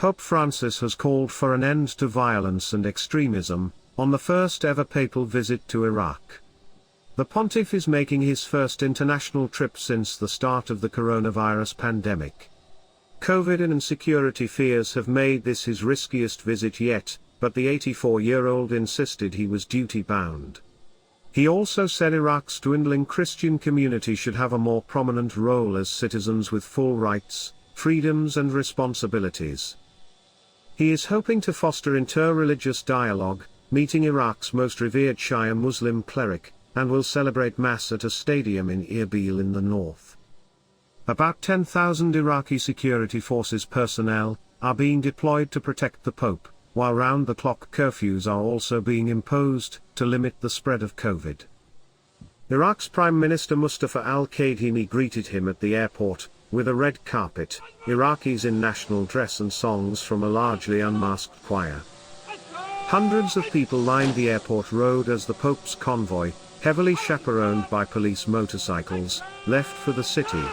Pope Francis has called for an end to violence and extremism, on the first ever papal visit to Iraq. The pontiff is making his first international trip since the start of the coronavirus pandemic. COVID and security fears have made this his riskiest visit yet, but the 84-year-old insisted he was duty-bound. He also said Iraq's dwindling Christian community should have a more prominent role as citizens with full rights, freedoms and responsibilities. He is hoping to foster inter-religious dialogue, meeting Iraq's most revered Shia Muslim cleric, and will celebrate Mass at a stadium in Erbil in the north. About 10,000 Iraqi security forces personnel are being deployed to protect the Pope, while round-the-clock curfews are also being imposed to limit the spread of COVID. Iraq's Prime Minister Mustafa al-Kadhimi greeted him at the airport, with a red carpet, Iraqis in national dress and songs from a largely unmasked choir. Hundreds of people lined the airport road as the Pope's convoy, heavily chaperoned by police motorcycles, left for the city.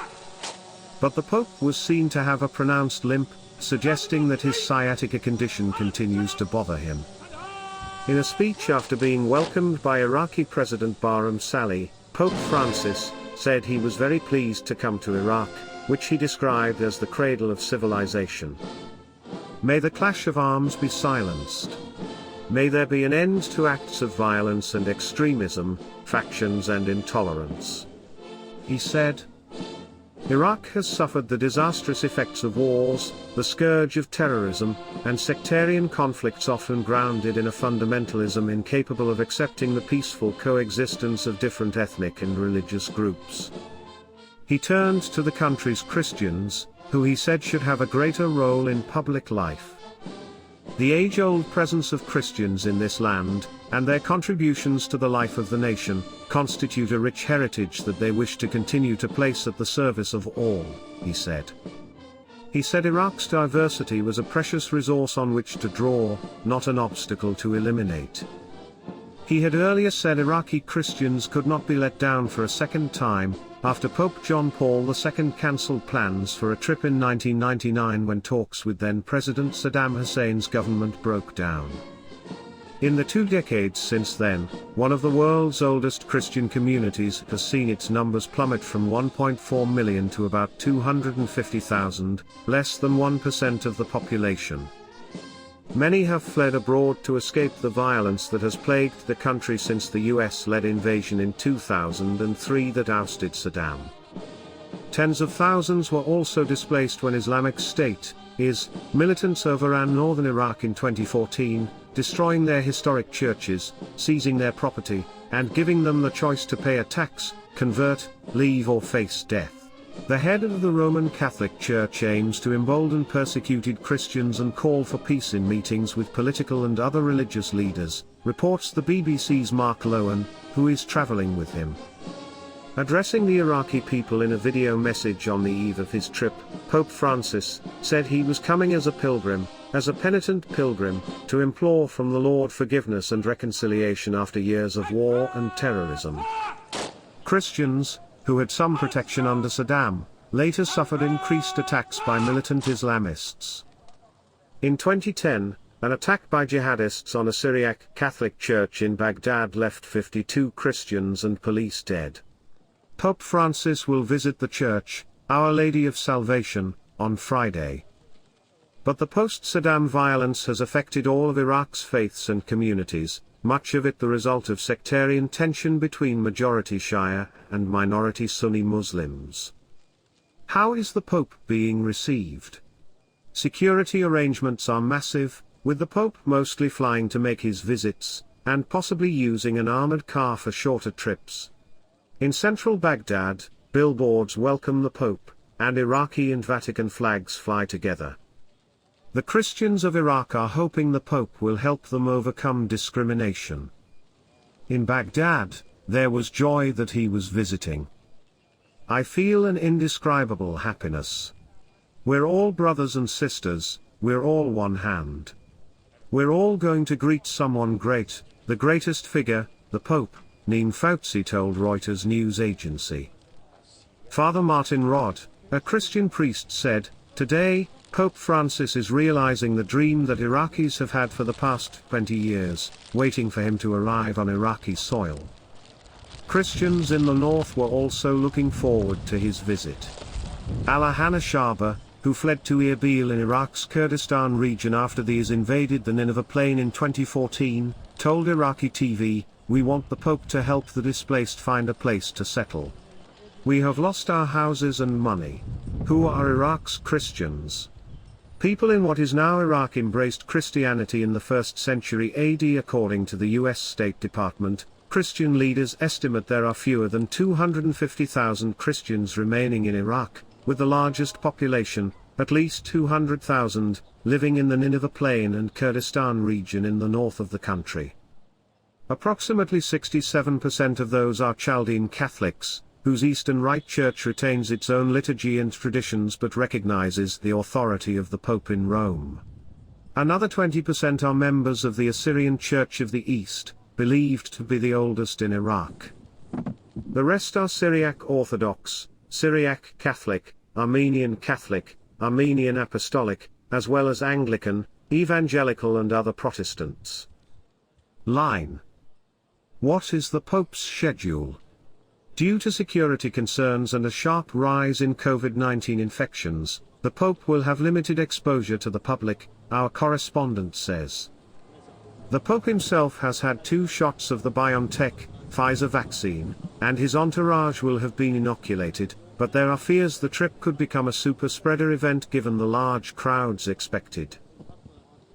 But the Pope was seen to have a pronounced limp, suggesting that his sciatica condition continues to bother him. In a speech after being welcomed by Iraqi President Barham Salih, Pope Francis said he was very pleased to come to Iraq, which he described as the cradle of civilization. May the clash of arms be silenced. May there be an end to acts of violence and extremism, factions and intolerance. He said, Iraq has suffered the disastrous effects of wars, the scourge of terrorism, and sectarian conflicts often grounded in a fundamentalism incapable of accepting the peaceful coexistence of different ethnic and religious groups. He turned to the country's Christians, who he said should have a greater role in public life. The age-old presence of Christians in this land, and their contributions to the life of the nation, constitute a rich heritage that they wish to continue to place at the service of all, he said. He said Iraq's diversity was a precious resource on which to draw, not an obstacle to eliminate. He had earlier said Iraqi Christians could not be let down for a second time, after Pope John Paul II cancelled plans for a trip in 1999 when talks with then-President Saddam Hussein's government broke down. In the 2 decades since then, one of the world's oldest Christian communities has seen its numbers plummet from 1.4 million to about 250,000, less than 1% of the population. Many have fled abroad to escape the violence that has plagued the country since the US-led invasion in 2003 that ousted Saddam. Tens of thousands were also displaced when Islamic State, IS, militants overran northern Iraq in 2014, destroying their historic churches, seizing their property, and giving them the choice to pay a tax, convert, leave or face death. The head of the Roman Catholic Church aims to embolden persecuted Christians and call for peace in meetings with political and other religious leaders, reports the BBC's Mark Lowen, who is travelling with him. Addressing the Iraqi people in a video message on the eve of his trip, Pope Francis said he was coming as a pilgrim, as a penitent pilgrim, to implore from the Lord forgiveness and reconciliation after years of war and terrorism. Christians, who had some protection under Saddam, later suffered increased attacks by militant Islamists. In 2010, an attack by jihadists on a Syriac Catholic church in Baghdad left 52 Christians and police dead. Pope Francis will visit the church, Our Lady of Salvation, on Friday. But the post-Saddam violence has affected all of Iraq's faiths and communities, much of it the result of sectarian tension between majority Shia and minority Sunni Muslims. How is the Pope being received? Security arrangements are massive, with the Pope mostly flying to make his visits, and possibly using an armored car for shorter trips. In central Baghdad, billboards welcome the Pope, and Iraqi and Vatican flags fly together. The Christians of Iraq are hoping the Pope will help them overcome discrimination. In Baghdad, there was joy that he was visiting. I feel an indescribable happiness. We're all brothers and sisters, we're all one hand. We're all going to greet someone great, the greatest figure, the Pope, Neem Fauci told Reuters news agency. Father Martin Rod, a Christian priest said, "Today, Pope Francis is realizing the dream that Iraqis have had for the past 20 years, waiting for him to arrive on Iraqi soil. Christians in the north were also looking forward to his visit. Alahan Ashaba, who fled to Erbil in Iraq's Kurdistan region after the IS invaded the Nineveh plain in 2014, told Iraqi TV, "We want the Pope to help the displaced find a place to settle. We have lost our houses and money." Who are Iraq's Christians? People in what is now Iraq embraced Christianity in the 1st century AD. According to the US State Department, Christian leaders estimate there are fewer than 250,000 Christians remaining in Iraq, with the largest population, at least 200,000, living in the Nineveh Plain and Kurdistan region in the north of the country. Approximately 67% of those are Chaldean Catholics, whose Eastern Rite Church retains its own liturgy and traditions but recognizes the authority of the Pope in Rome. Another 20% are members of the Assyrian Church of the East, believed to be the oldest in Iraq. The rest are Syriac Orthodox, Syriac Catholic, Armenian Catholic, Armenian Apostolic, as well as Anglican, Evangelical and other Protestants. Line. What is the Pope's schedule? Due to security concerns and a sharp rise in COVID-19 infections, the Pope will have limited exposure to the public, our correspondent says. The Pope himself has had 2 shots of the BioNTech, Pfizer vaccine, and his entourage will have been inoculated, but there are fears the trip could become a super-spreader event given the large crowds expected.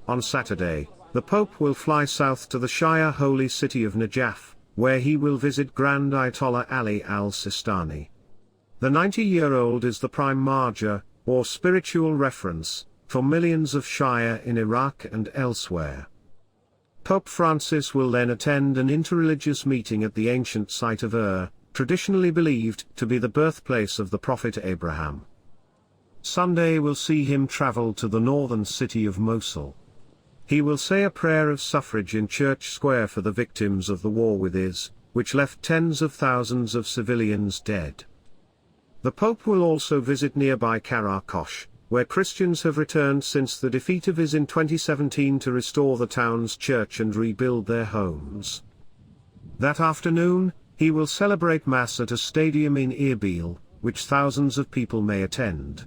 On Saturday, the Pope will fly south to the Shia holy city of Najaf, where he will visit Grand Ayatollah Ali al-Sistani. The 90-year-old is the prime marja, or spiritual reference, for millions of Shia in Iraq and elsewhere. Pope Francis will then attend an interreligious meeting at the ancient site of Ur, traditionally believed to be the birthplace of the prophet Abraham. Sunday will see him travel to the northern city of Mosul. He will say a prayer of suffrage in Church Square for the victims of the war with IS, which left tens of thousands of civilians dead. The Pope will also visit nearby Karakosh, where Christians have returned since the defeat of IS in 2017 to restore the town's church and rebuild their homes. That afternoon, he will celebrate Mass at a stadium in Erbil, which thousands of people may attend.